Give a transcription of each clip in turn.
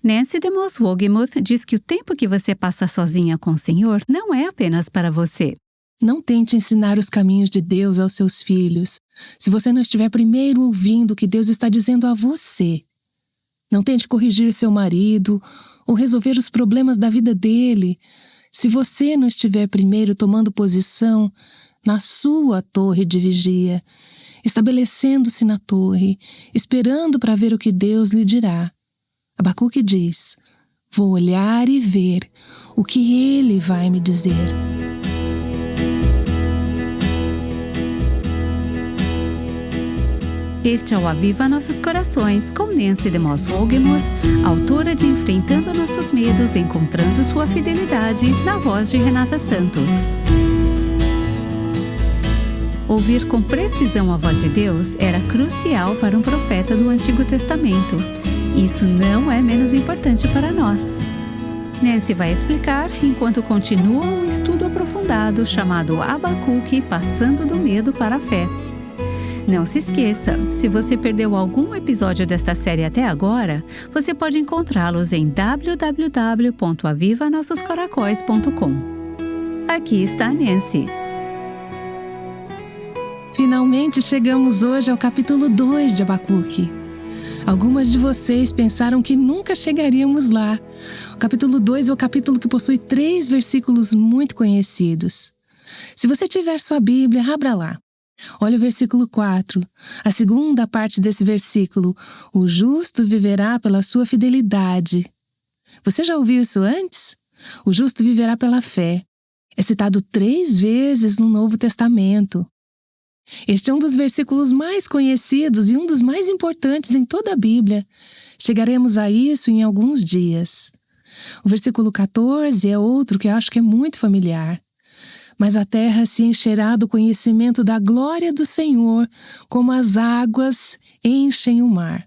Nancy DeMoss Wolgemuth diz que o tempo que você passa sozinha com o Senhor não é apenas para você. Não tente ensinar os caminhos de Deus aos seus filhos, se você não estiver primeiro ouvindo o que Deus está dizendo a você. Não tente corrigir seu marido ou resolver os problemas da vida dele, se você não estiver primeiro tomando posição na sua torre de vigia, estabelecendo-se na torre, esperando para ver o que Deus lhe dirá. Abacuque diz: vou olhar e ver o que ele vai me dizer. Este é o Aviva Nossos Corações, com Nancy DeMoss Wolgemuth, autora de Enfrentando Nossos Medos, Encontrando Sua Fidelidade, na voz de Renata Santos. Ouvir com precisão a voz de Deus era crucial para um profeta do Antigo Testamento. Isso não é menos importante para nós. Nancy vai explicar enquanto continua um estudo aprofundado chamado Abacuque, Passando do Medo para a Fé. Não se esqueça, se você perdeu algum episódio desta série até agora, você pode encontrá-los em www.avivanossoscaracóis.com. Aqui está a Nancy. Finalmente chegamos hoje ao capítulo 2 de Abacuque. Algumas de vocês pensaram que nunca chegaríamos lá. O capítulo 2 é o capítulo que possui 3 versículos muito conhecidos. Se você tiver sua Bíblia, abra lá. Olha o versículo 4, a segunda parte desse versículo: o justo viverá pela sua fidelidade. Você já ouviu isso antes? O justo viverá pela fé. É citado 3 vezes no Novo Testamento. Este é um dos versículos mais conhecidos e um dos mais importantes em toda a Bíblia. Chegaremos a isso em alguns dias. O versículo 14 é outro que eu acho que é muito familiar. Mas a terra se encherá do conhecimento da glória do Senhor, como as águas enchem o mar.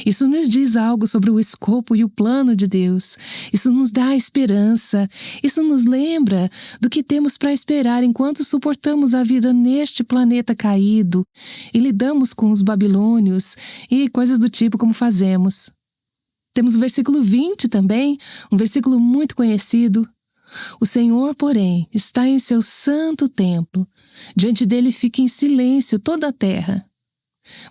Isso nos diz algo sobre o escopo e o plano de Deus. Isso nos dá esperança. Isso nos lembra do que temos para esperar enquanto suportamos a vida neste planeta caído e lidamos com os babilônios e coisas do tipo como fazemos. Temos o versículo 20 também, um versículo muito conhecido. O Senhor, porém, está em seu santo templo. Diante dele fica em silêncio toda a terra.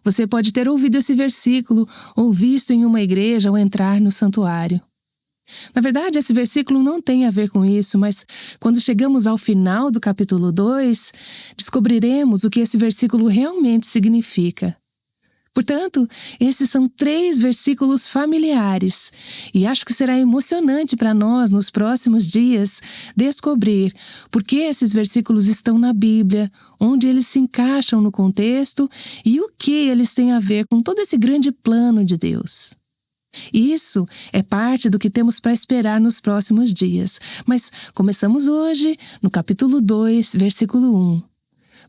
Você pode ter ouvido esse versículo ou visto em uma igreja ao entrar no santuário. Na verdade, esse versículo não tem a ver com isso, mas quando chegamos ao final do capítulo 2, descobriremos o que esse versículo realmente significa. Portanto, esses são 3 versículos familiares, e acho que será emocionante para nós nos próximos dias descobrir por que esses versículos estão na Bíblia, onde eles se encaixam no contexto e o que eles têm a ver com todo esse grande plano de Deus. Isso é parte do que temos para esperar nos próximos dias, mas começamos hoje no capítulo 2, versículo 1.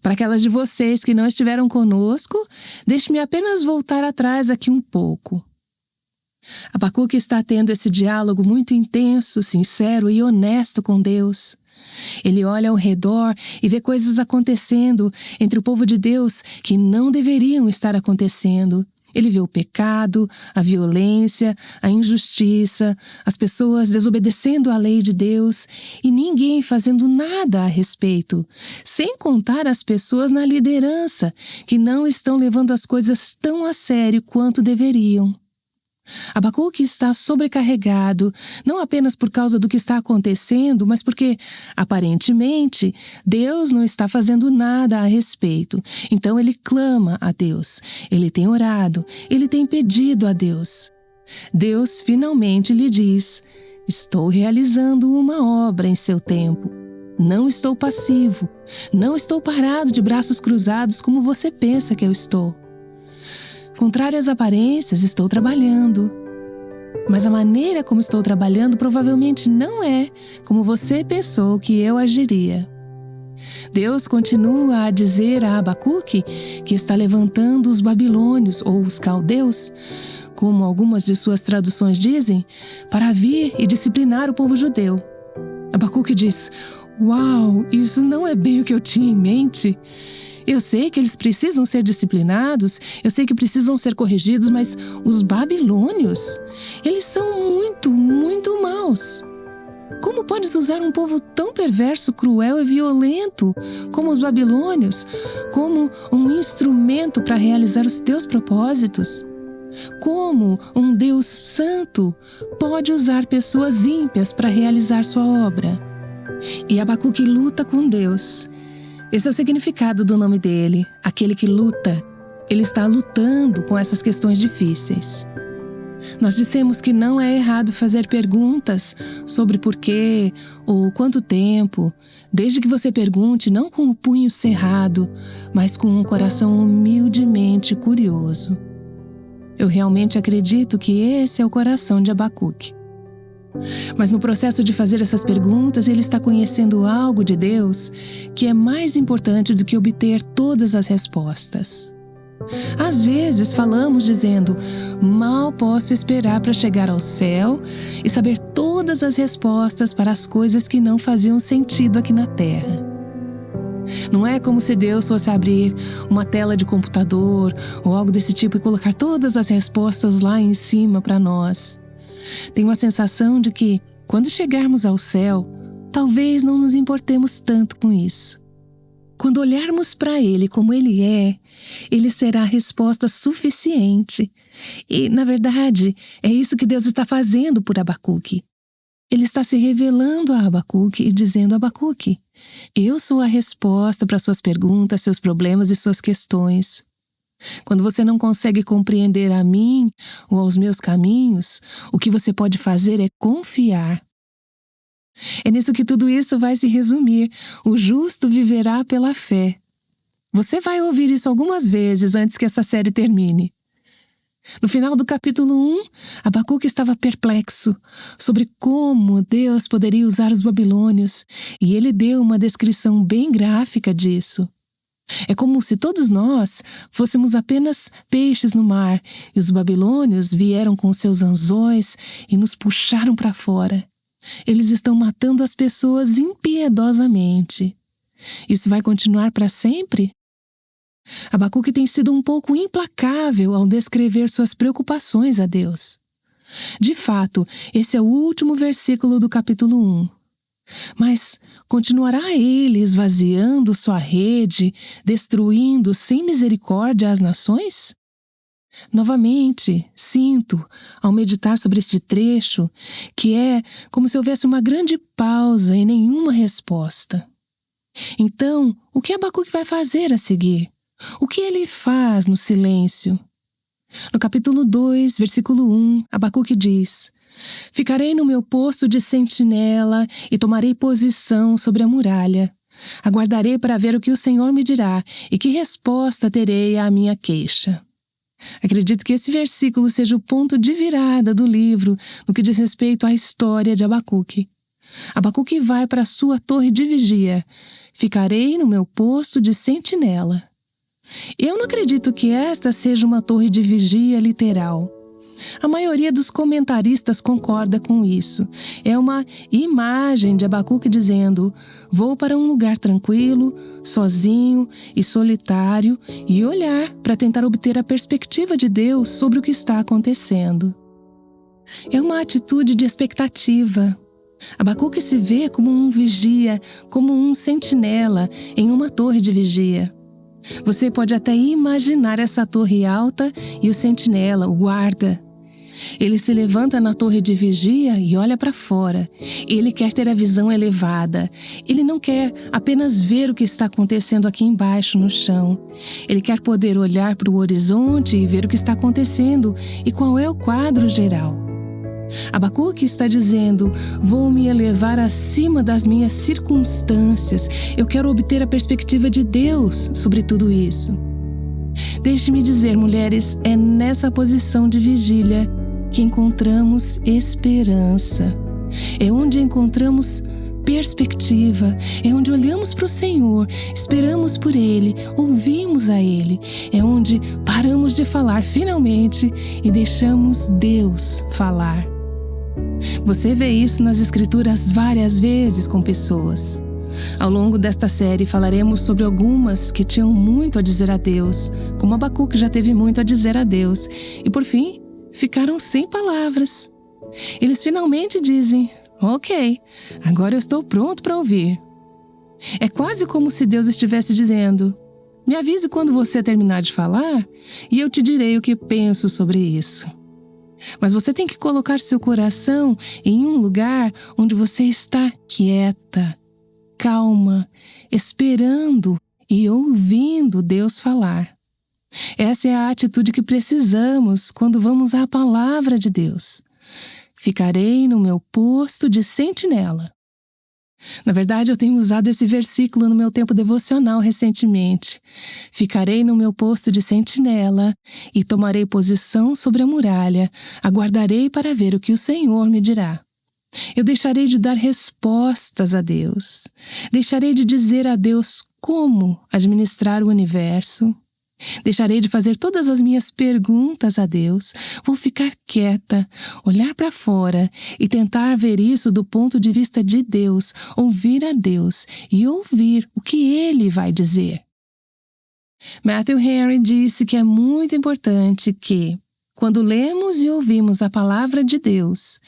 Para aquelas de vocês que não estiveram conosco, deixe-me apenas voltar atrás aqui um pouco. Abacuque está tendo esse diálogo muito intenso, sincero e honesto com Deus. Ele olha ao redor e vê coisas acontecendo entre o povo de Deus que não deveriam estar acontecendo. Ele vê o pecado, a violência, a injustiça, as pessoas desobedecendo à lei de Deus e ninguém fazendo nada a respeito, sem contar as pessoas na liderança que não estão levando as coisas tão a sério quanto deveriam. Abacuque está sobrecarregado, não apenas por causa do que está acontecendo, mas porque, aparentemente, Deus não está fazendo nada a respeito. Então ele clama a Deus, ele tem orado, ele tem pedido a Deus. Deus finalmente lhe diz: estou realizando uma obra em seu tempo. Não estou passivo, não estou parado de braços cruzados como você pensa que eu estou. Contrário às aparências, estou trabalhando. Mas a maneira como estou trabalhando provavelmente não é como você pensou que eu agiria. Deus continua a dizer a Abacuque que está levantando os babilônios ou os caldeus, como algumas de suas traduções dizem, para vir e disciplinar o povo judeu. Abacuque diz: uau, isso não é bem o que eu tinha em mente. Eu sei que eles precisam ser disciplinados, eu sei que precisam ser corrigidos, mas os babilônios, eles são Deus? Como podes usar um povo tão perverso, cruel e violento como os babilônios como um instrumento para realizar os teus propósitos? Como um Deus santo pode usar pessoas ímpias para realizar sua obra? E Abacuque luta com Deus. Esse é o significado do nome dele, aquele que luta. Ele está lutando com essas questões difíceis. Nós dissemos que não é errado fazer perguntas sobre porquê ou quanto tempo, desde que você pergunte não com o punho cerrado, mas com um coração humildemente curioso. Eu realmente acredito que esse é o coração de Abacuque. Mas no processo de fazer essas perguntas, ele está conhecendo algo de Deus que é mais importante do que obter todas as respostas. Às vezes falamos dizendo, mal posso esperar para chegar ao céu e saber todas as respostas para as coisas que não faziam sentido aqui na terra. Não é como se Deus fosse abrir uma tela de computador ou algo desse tipo e colocar todas as respostas lá em cima para nós. Tenho a sensação de que, quando chegarmos ao céu, talvez não nos importemos tanto com isso. Quando olharmos para Ele como Ele é, Ele será a resposta suficiente. E, na verdade, é isso que Deus está fazendo por Abacuque. Ele está se revelando a Abacuque e dizendo a Abacuque, eu sou a resposta para suas perguntas, seus problemas e suas questões. Quando você não consegue compreender a mim ou aos meus caminhos, o que você pode fazer é confiar. É nisso que tudo isso vai se resumir. O justo viverá pela fé. Você vai ouvir isso algumas vezes antes que essa série termine. No final do capítulo 1, Abacuque estava perplexo sobre como Deus poderia usar os babilônios, e ele deu uma descrição bem gráfica disso. É como se todos nós fôssemos apenas peixes no mar, e os babilônios vieram com seus anzóis e nos puxaram para fora. Eles estão matando as pessoas impiedosamente. Isso vai continuar para sempre? Abacuque tem sido um pouco implacável ao descrever suas preocupações a Deus. De fato, esse é o último versículo do capítulo 1. Mas continuará ele esvaziando sua rede, destruindo sem misericórdia as nações? Novamente, sinto, ao meditar sobre este trecho, que é como se houvesse uma grande pausa e nenhuma resposta. Então, o que Abacuque vai fazer a seguir? O que ele faz no silêncio? No capítulo 2, versículo 1, Abacuque diz: ficarei no meu posto de sentinela e tomarei posição sobre a muralha. Aguardarei para ver o que o Senhor me dirá e que resposta terei à minha queixa. Acredito que esse versículo seja o ponto de virada do livro no que diz respeito à história de Abacuque. Abacuque vai para a sua torre de vigia. Ficarei no meu posto de sentinela. Eu não acredito que esta seja uma torre de vigia literal. A maioria dos comentaristas concorda com isso. É uma imagem de Abacuque dizendo: vou para um lugar tranquilo, sozinho e solitário e olhar para tentar obter a perspectiva de Deus sobre o que está acontecendo. É uma atitude de expectativa. Abacuque se vê como um vigia, como um sentinela em uma torre de vigia. Você pode até imaginar essa torre alta e o sentinela, o guarda. Ele se levanta na torre de vigia e olha para fora. Ele quer ter a visão elevada. Ele não quer apenas ver o que está acontecendo aqui embaixo no chão. Ele quer poder olhar para o horizonte e ver o que está acontecendo e qual é o quadro geral. Abacuque está dizendo: vou me elevar acima das minhas circunstâncias. Eu quero obter a perspectiva de Deus sobre tudo isso. Deixe-me dizer, mulheres, é nessa posição de vigília que encontramos esperança. É onde encontramos perspectiva. É onde olhamos para o Senhor, esperamos por Ele, ouvimos a Ele. É onde paramos de falar finalmente e deixamos Deus falar. Você vê isso nas Escrituras várias vezes com pessoas. Ao longo desta série falaremos sobre algumas que tinham muito a dizer a Deus, como Abacuque já teve muito a dizer a Deus, e por fim, ficaram sem palavras. Eles finalmente dizem: Ok, agora eu estou pronto para ouvir. É quase como se Deus estivesse dizendo: me avise quando você terminar de falar e eu te direi o que penso sobre isso. Mas você tem que colocar seu coração em um lugar onde você está quieta, calma, esperando e ouvindo Deus falar. Essa é a atitude que precisamos quando vamos à palavra de Deus. Ficarei no meu posto de sentinela. Na verdade, eu tenho usado esse versículo no meu tempo devocional recentemente. Ficarei no meu posto de sentinela e tomarei posição sobre a muralha, aguardarei para ver o que o Senhor me dirá. Eu deixarei de dar respostas a Deus. Deixarei de dizer a Deus como administrar o universo. Deixarei de fazer todas as minhas perguntas a Deus. Vou ficar quieta, olhar para fora e tentar ver isso do ponto de vista de Deus, ouvir a Deus e ouvir o que Ele vai dizer. Matthew Henry disse que é muito importante que, quando lemos e ouvimos a palavra de Deus,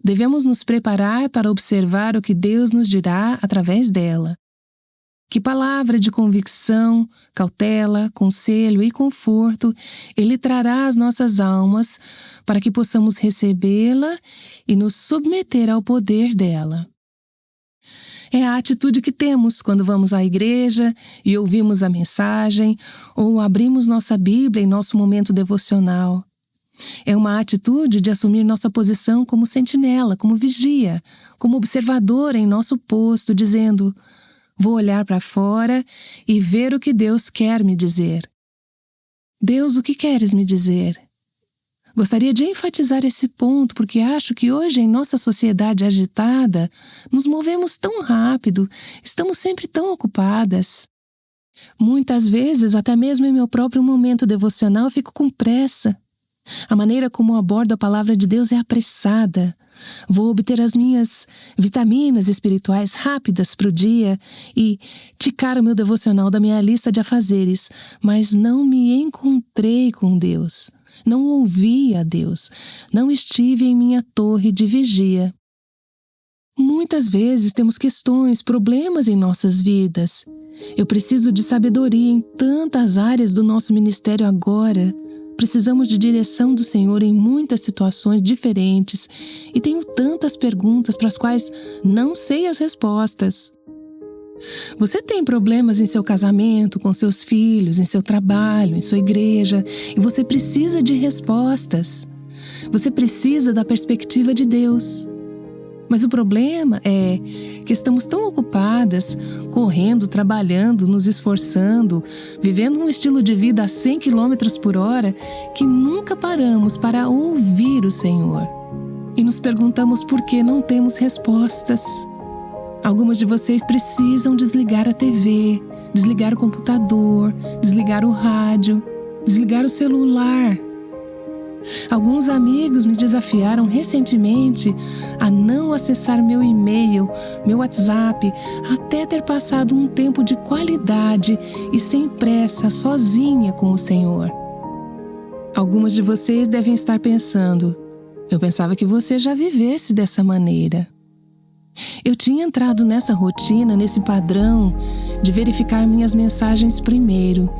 devemos nos preparar para observar o que Deus nos dirá através dela. Que palavra de convicção, cautela, conselho e conforto Ele trará às nossas almas para que possamos recebê-la e nos submeter ao poder dela. É a atitude que temos quando vamos à igreja e ouvimos a mensagem ou abrimos nossa Bíblia em nosso momento devocional. É uma atitude de assumir nossa posição como sentinela, como vigia, como observador em nosso posto, dizendo: vou olhar para fora e ver o que Deus quer me dizer. Deus, o que queres me dizer? Gostaria de enfatizar esse ponto porque acho que hoje, em nossa sociedade agitada, nos movemos tão rápido, estamos sempre tão ocupadas. Muitas vezes, até mesmo em meu próprio momento devocional, eu fico com pressa. A maneira como eu abordo a palavra de Deus é apressada. Vou obter as minhas vitaminas espirituais rápidas para o dia e ticar o meu devocional da minha lista de afazeres, mas não me encontrei com Deus, não ouvi a Deus, não estive em minha torre de vigia. Muitas vezes temos questões, problemas em nossas vidas. Eu preciso de sabedoria em tantas áreas do nosso ministério agora. Precisamos de direção do Senhor em muitas situações diferentes e tenho tantas perguntas para as quais não sei as respostas. Você tem problemas em seu casamento, com seus filhos, em seu trabalho, em sua igreja e você precisa de respostas. Você precisa da perspectiva de Deus. Mas o problema é que estamos tão ocupadas, correndo, trabalhando, nos esforçando, vivendo um estilo de vida a 100 km por hora, que nunca paramos para ouvir o Senhor. E nos perguntamos por que não temos respostas. Algumas de vocês precisam desligar a TV, desligar o computador, desligar o rádio, desligar o celular. Alguns amigos me desafiaram recentemente a não acessar meu e-mail, meu WhatsApp, até ter passado um tempo de qualidade e sem pressa, sozinha com o Senhor. Algumas de vocês devem estar pensando: eu pensava que você já vivesse dessa maneira. Eu tinha entrado nessa rotina, nesse padrão de verificar minhas mensagens primeiro.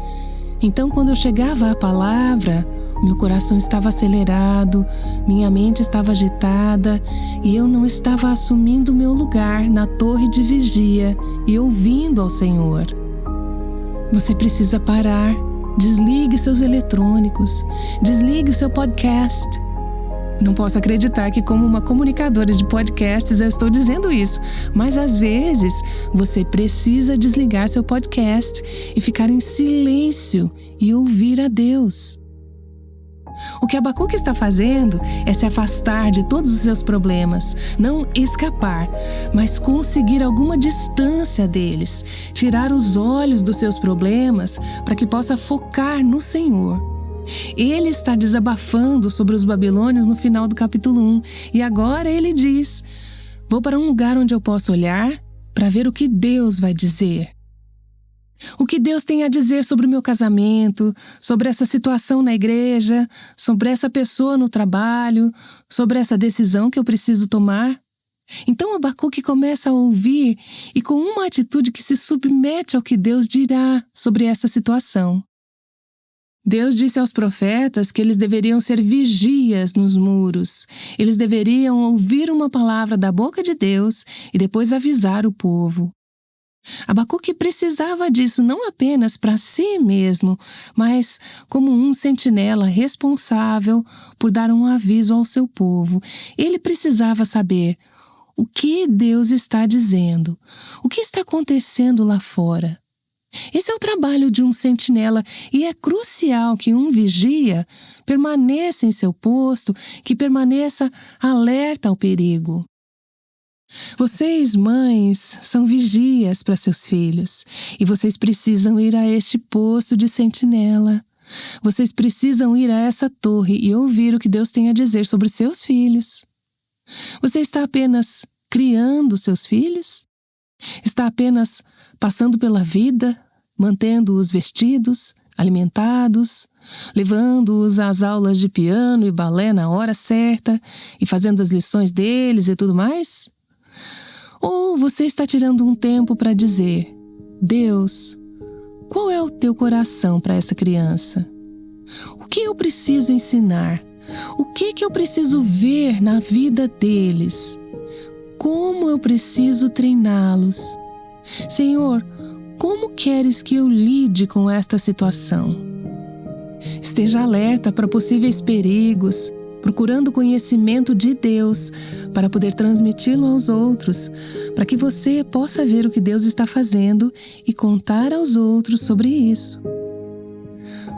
Então, quando eu chegava à palavra, meu coração estava acelerado, minha mente estava agitada e eu não estava assumindo meu lugar na torre de vigia e ouvindo ao Senhor. Você precisa parar, desligue seus eletrônicos, desligue seu podcast. Não posso acreditar que, como uma comunicadora de podcasts, eu estou dizendo isso, mas às vezes você precisa desligar seu podcast e ficar em silêncio e ouvir a Deus. O que Abacuque está fazendo é se afastar de todos os seus problemas, não escapar, mas conseguir alguma distância deles, tirar os olhos dos seus problemas para que possa focar no Senhor. Ele está desabafando sobre os babilônios no final do capítulo 1 e agora ele diz: vou para um lugar onde eu posso olhar para ver o que Deus vai dizer. O que Deus tem a dizer sobre o meu casamento, sobre essa situação na igreja, sobre essa pessoa no trabalho, sobre essa decisão que eu preciso tomar? Então Abacuque começa a ouvir e com uma atitude que se submete ao que Deus dirá sobre essa situação. Deus disse aos profetas que eles deveriam ser vigias nos muros. Eles deveriam ouvir uma palavra da boca de Deus e depois avisar o povo. Abacuque precisava disso não apenas para si mesmo, mas como um sentinela responsável por dar um aviso ao seu povo. Ele precisava saber o que Deus está dizendo, o que está acontecendo lá fora. Esse é o trabalho de um sentinela e é crucial que um vigia permaneça em seu posto, que permaneça alerta ao perigo. Vocês, mães, são vigias para seus filhos e vocês precisam ir a este posto de sentinela. Vocês precisam ir a essa torre e ouvir o que Deus tem a dizer sobre seus filhos. Você está apenas criando seus filhos? Está apenas passando pela vida, mantendo-os vestidos, alimentados, levando-os às aulas de piano e balé na hora certa e fazendo as lições deles e tudo mais? Ou você está tirando um tempo para dizer: Deus, qual é o teu coração para essa criança? O que eu preciso ensinar? O que eu preciso ver na vida deles? Como eu preciso treiná-los? Senhor, como queres que eu lide com esta situação? Esteja alerta para possíveis perigos, procurando o conhecimento de Deus para poder transmiti-lo aos outros, para que você possa ver o que Deus está fazendo e contar aos outros sobre isso.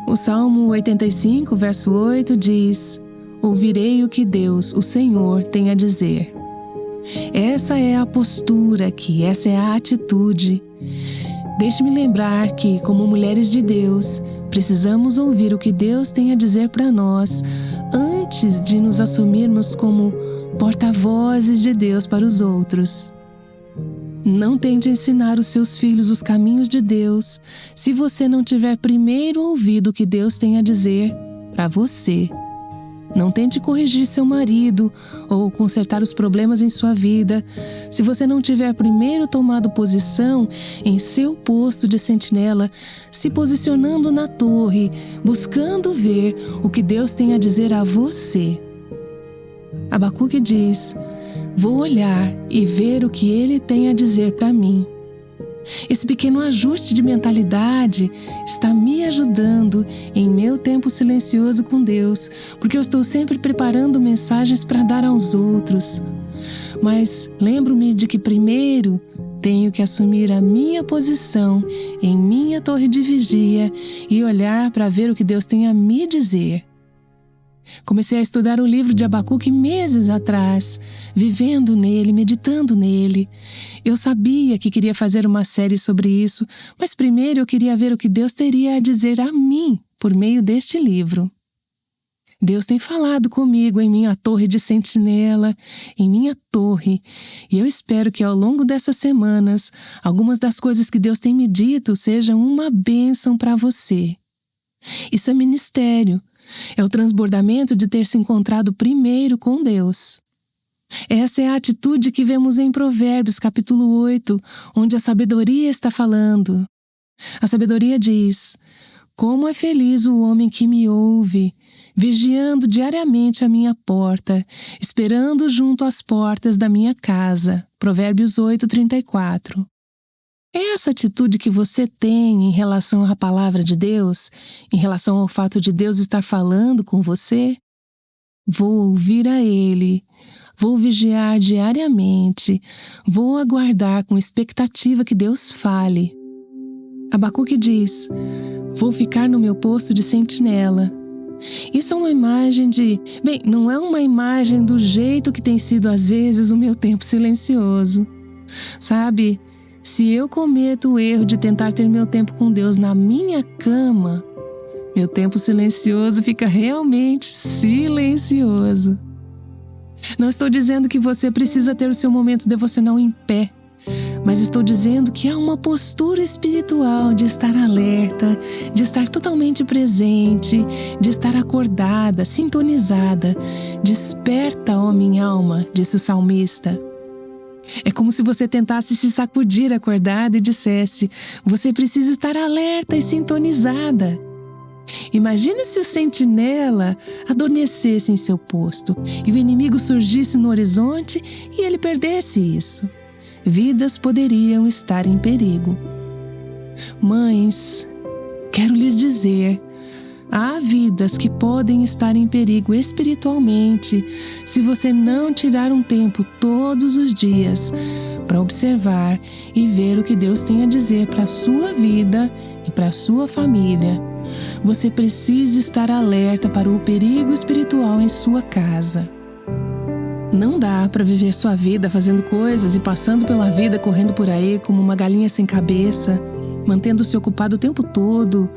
O Salmo 85, verso 8 diz: ouvirei o que Deus, o Senhor, tem a dizer. Essa é a postura aqui, essa é a atitude. Deixe-me lembrar que, como mulheres de Deus, precisamos ouvir o que Deus tem a dizer para nós antes de nos assumirmos como porta-vozes de Deus para os outros. Não tente ensinar os seus filhos os caminhos de Deus se você não tiver primeiro ouvido o que Deus tem a dizer para você. Não tente corrigir seu marido ou consertar os problemas em sua vida se você não tiver primeiro tomado posição em seu posto de sentinela, se posicionando na torre, buscando ver o que Deus tem a dizer a você. Abacuque diz: vou olhar e ver o que ele tem a dizer para mim. Esse pequeno ajuste de mentalidade está me ajudando em meu tempo silencioso com Deus, porque eu estou sempre preparando mensagens para dar aos outros. Mas lembro-me de que primeiro tenho que assumir a minha posição em minha torre de vigia e olhar para ver o que Deus tem a me dizer. Comecei a estudar o livro de Abacuque meses atrás, vivendo nele, meditando nele. Eu sabia que queria fazer uma série sobre isso, mas primeiro eu queria ver o que Deus teria a dizer a mim por meio deste livro. Deus tem falado comigo em minha torre de sentinela, em minha torre, e eu espero que ao longo dessas semanas, algumas das coisas que Deus tem me dito sejam uma bênção para você. Isso é ministério. É o transbordamento de ter se encontrado primeiro com Deus. Essa é a atitude que vemos em Provérbios, capítulo 8, onde a sabedoria está falando. A sabedoria diz: como é feliz o homem que me ouve, vigiando diariamente a minha porta, esperando junto às portas da minha casa. Provérbios 8, 34. É essa atitude que você tem em relação à palavra de Deus, em relação ao fato de Deus estar falando com você? Vou ouvir a Ele, vou vigiar diariamente, vou aguardar com expectativa que Deus fale. Abacuque diz: vou ficar no meu posto de sentinela. Isso é uma imagem não é uma imagem do jeito que tem sido às vezes o meu tempo silencioso. Sabe? Se eu cometo o erro de tentar ter meu tempo com Deus na minha cama, meu tempo silencioso fica realmente silencioso. Não estou dizendo que você precisa ter o seu momento devocional em pé, mas estou dizendo que há uma postura espiritual de estar alerta, de estar totalmente presente, de estar acordada, sintonizada. Desperta, ó minha alma, disse o salmista. É como se você tentasse se sacudir acordada e dissesse: você precisa estar alerta e sintonizada. Imagine se o sentinela adormecesse em seu posto e o inimigo surgisse no horizonte e ele perdesse isso. Vidas poderiam estar em perigo. Mães, quero lhes dizer, há vidas que podem estar em perigo espiritualmente se você não tirar um tempo todos os dias para observar e ver o que Deus tem a dizer para a sua vida e para a sua família. Você precisa estar alerta para o perigo espiritual em sua casa. Não dá para viver sua vida fazendo coisas e passando pela vida correndo por aí como uma galinha sem cabeça, mantendo-se ocupado o tempo todo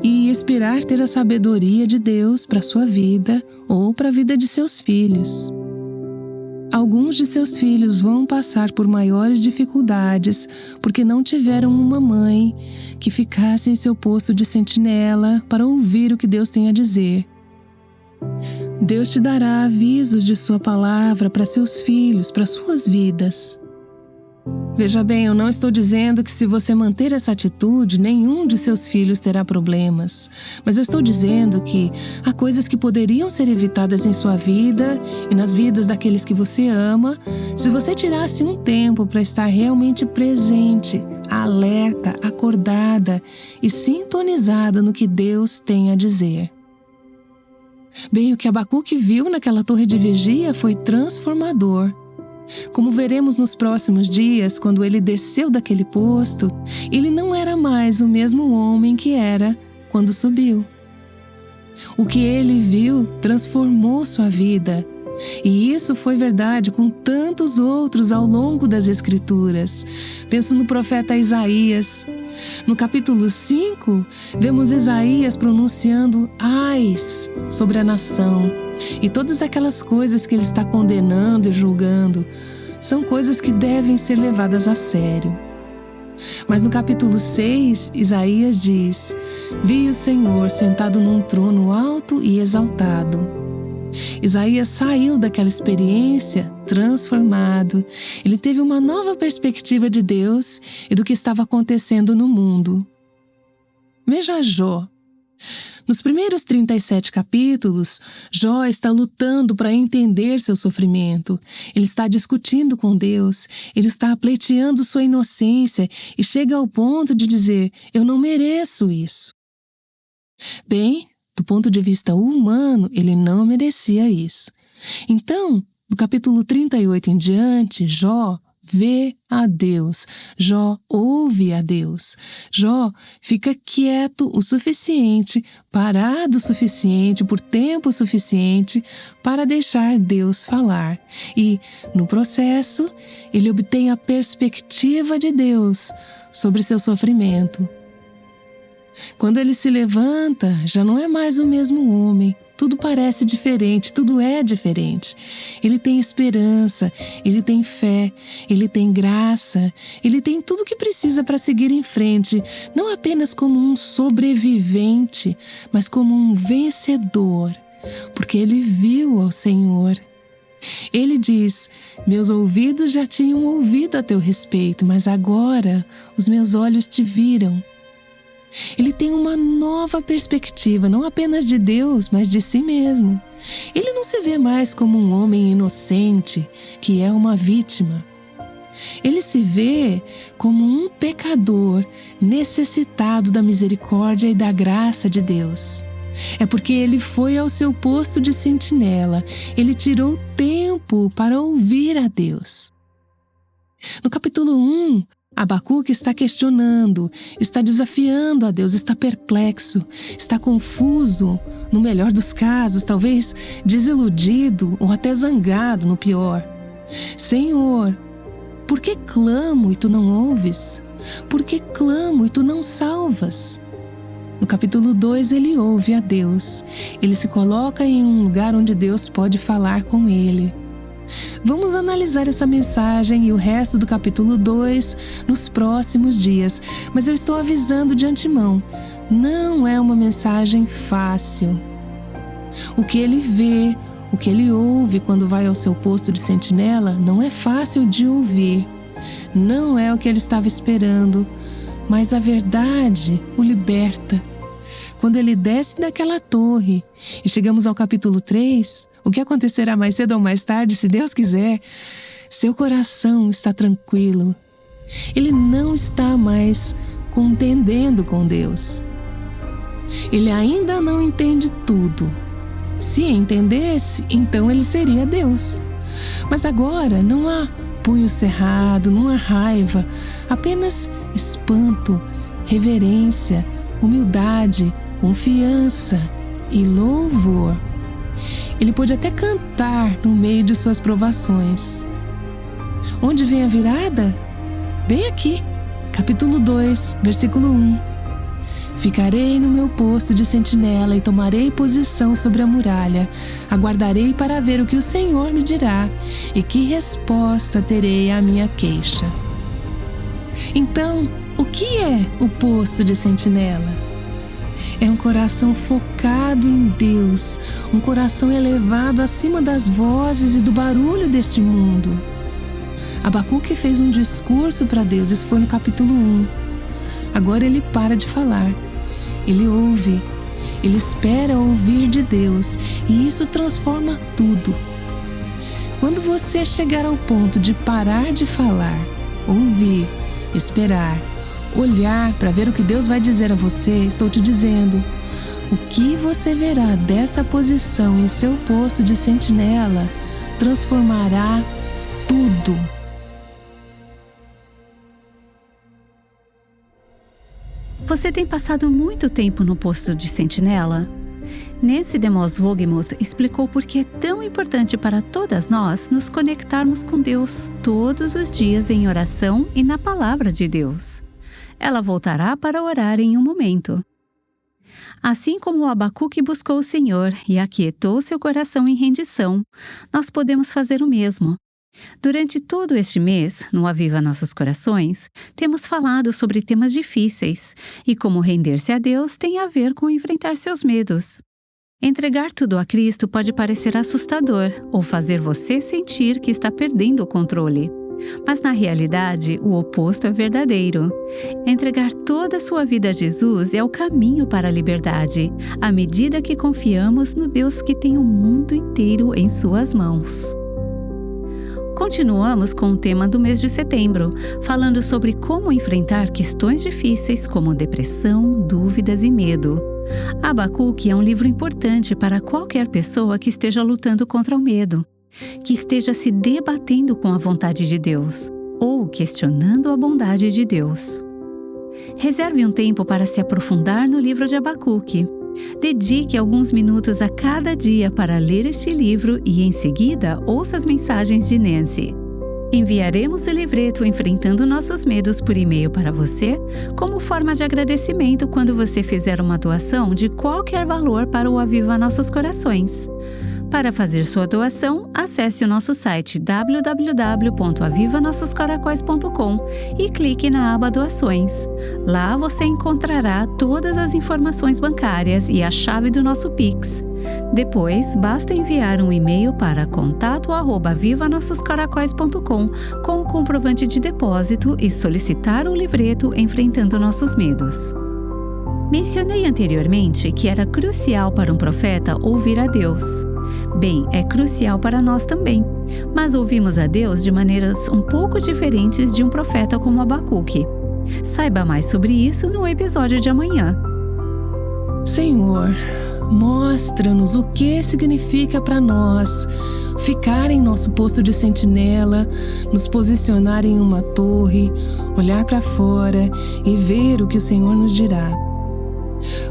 e esperar ter a sabedoria de Deus para sua vida ou para a vida de seus filhos. Alguns de seus filhos vão passar por maiores dificuldades porque não tiveram uma mãe que ficasse em seu posto de sentinela para ouvir o que Deus tem a dizer. Deus te dará avisos de sua palavra para seus filhos, para suas vidas. Veja bem, eu não estou dizendo que se você manter essa atitude, nenhum de seus filhos terá problemas. Mas eu estou dizendo que há coisas que poderiam ser evitadas em sua vida e nas vidas daqueles que você ama, se você tirasse um tempo para estar realmente presente, alerta, acordada e sintonizada no que Deus tem a dizer. Bem, o que Abacuque viu naquela torre de vigia foi transformador. Como veremos nos próximos dias, quando ele desceu daquele posto, ele não era mais o mesmo homem que era quando subiu. O que ele viu transformou sua vida. E isso foi verdade com tantos outros ao longo das Escrituras. Penso no profeta Isaías. No capítulo 5, vemos Isaías pronunciando ais sobre a nação. E todas aquelas coisas que ele está condenando e julgando são coisas que devem ser levadas a sério. Mas no capítulo 6, Isaías diz: vi o Senhor sentado num trono alto e exaltado. Isaías saiu daquela experiência transformado. Ele teve uma nova perspectiva de Deus e do que estava acontecendo no mundo. Veja Jó. Nos primeiros 37 capítulos, Jó está lutando para entender seu sofrimento. Ele está discutindo com Deus, ele está pleiteando sua inocência e chega ao ponto de dizer: eu não mereço isso. Bem, do ponto de vista humano, ele não merecia isso. Então, do capítulo 38 em diante, Jó vê a Deus, Jó ouve a Deus, Jó fica quieto o suficiente, parado o suficiente, por tempo suficiente para deixar Deus falar. E, no processo, ele obtém a perspectiva de Deus sobre seu sofrimento. Quando ele se levanta, já não é mais o mesmo homem. Tudo parece diferente, tudo é diferente. Ele tem esperança, ele tem fé, ele tem graça, ele tem tudo o que precisa para seguir em frente, não apenas como um sobrevivente, mas como um vencedor, porque ele viu ao Senhor. Ele diz: meus ouvidos já tinham ouvido a teu respeito, mas agora os meus olhos te viram. Ele tem uma nova perspectiva, não apenas de Deus, mas de si mesmo. Ele não se vê mais como um homem inocente, que é uma vítima. Ele se vê como um pecador necessitado da misericórdia e da graça de Deus. É porque ele foi ao seu posto de sentinela, ele tirou tempo para ouvir a Deus. No capítulo 1, Abacuque está questionando, está desafiando a Deus, está perplexo, está confuso, no melhor dos casos, talvez desiludido ou até zangado no pior. Senhor, por que clamo e tu não ouves? Por que clamo e tu não salvas? No capítulo 2 ele ouve a Deus, ele se coloca em um lugar onde Deus pode falar com ele. Vamos analisar essa mensagem e o resto do capítulo 2 nos próximos dias, mas eu estou avisando de antemão, não é uma mensagem fácil. O que ele vê, O que ele ouve quando vai ao seu posto de sentinela não é fácil de ouvir. Não é o que ele estava esperando, mas a verdade o liberta. Quando ele desce daquela torre e chegamos ao capítulo 3, o que acontecerá mais cedo ou mais tarde, se Deus quiser, seu coração está tranquilo. Ele não está mais contendendo com Deus. Ele ainda não entende tudo. Se entendesse, então ele seria Deus. Mas agora não há punho cerrado, não há raiva, apenas espanto, reverência, humildade, confiança e louvor. Ele pôde até cantar no meio de suas provações. Onde vem a virada? Bem aqui, capítulo 2, versículo 1. Ficarei no meu posto de sentinela e tomarei posição sobre a muralha. Aguardarei para ver o que o Senhor me dirá e que resposta terei à minha queixa. Então, o que é o posto de sentinela? É um coração focado em Deus, um coração elevado acima das vozes e do barulho deste mundo. Abacuque fez um discurso para Deus, isso foi no capítulo 1. Agora ele para de falar. Ele ouve, ele espera ouvir de Deus e isso transforma tudo. Quando você chegar ao ponto de parar de falar, ouvir, esperar, olhar para ver o que Deus vai dizer a você, estou te dizendo, o que você verá dessa posição em seu posto de sentinela transformará tudo. Você tem passado muito tempo no posto de sentinela? Nancy DeMoss Wolgemuth explicou por que é tão importante para todas nós nos conectarmos com Deus todos os dias em oração e na palavra de Deus. Ela voltará para orar em um momento. Assim como o Abacuque buscou o Senhor e aquietou seu coração em rendição, nós podemos fazer o mesmo. Durante todo este mês, no Aviva Nossos Corações, temos falado sobre temas difíceis e como render-se a Deus tem a ver com enfrentar seus medos. Entregar tudo a Cristo pode parecer assustador ou fazer você sentir que está perdendo o controle. Mas na realidade, o oposto é verdadeiro. Entregar toda a sua vida a Jesus é o caminho para a liberdade, à medida que confiamos no Deus que tem o mundo inteiro em suas mãos. Continuamos com o tema do mês de setembro, falando sobre como enfrentar questões difíceis como depressão, dúvidas e medo. Abacuque é um livro importante para qualquer pessoa que esteja lutando contra o medo, que esteja se debatendo com a vontade de Deus ou questionando a bondade de Deus. Reserve um tempo para se aprofundar no livro de Abacuque. Dedique alguns minutos a cada dia para ler este livro e, em seguida, ouça as mensagens de Nancy. Enviaremos o livreto Enfrentando Nossos Medos por e-mail para você, como forma de agradecimento quando você fizer uma doação de qualquer valor para o Aviva Nossos Corações. Para fazer sua doação, acesse o nosso site www.avivanossoscaracóis.com e clique na aba Doações. Lá você encontrará todas as informações bancárias e a chave do nosso Pix. Depois, basta enviar um e-mail para contato@avivanossoscaracóis.com com o comprovante de depósito e solicitar o livreto Enfrentando Nossos Medos. Mencionei anteriormente que era crucial para um profeta ouvir a Deus. Bem, é crucial para nós também, mas ouvimos a Deus de maneiras um pouco diferentes de um profeta como Abacuque. Saiba mais sobre isso no episódio de amanhã. Senhor, mostra-nos o que significa para nós ficar em nosso posto de sentinela, nos posicionar em uma torre, olhar para fora e ver o que o Senhor nos dirá.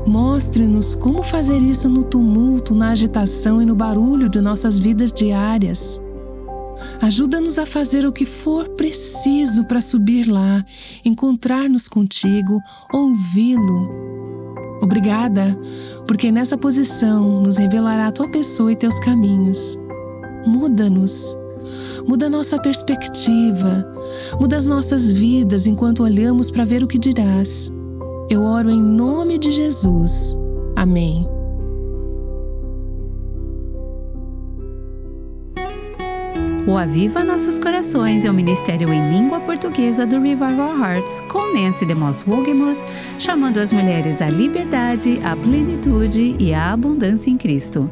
Mostre-nos como fazer isso no tumulto, na agitação e no barulho de nossas vidas diárias. Ajuda-nos a fazer o que for preciso para subir lá, encontrar-nos contigo, ouvi-lo. Obrigada, porque nessa posição nos revelará a tua pessoa e teus caminhos. Muda-nos, muda nossa perspectiva, muda as nossas vidas enquanto olhamos para ver o que dirás. Eu oro em nome de Jesus. Amém. O Aviva Nossos Corações é um ministério em língua portuguesa do Revival Hearts, com Nancy DeMoss Wogemuth, chamando as mulheres à liberdade, à plenitude e à abundância em Cristo.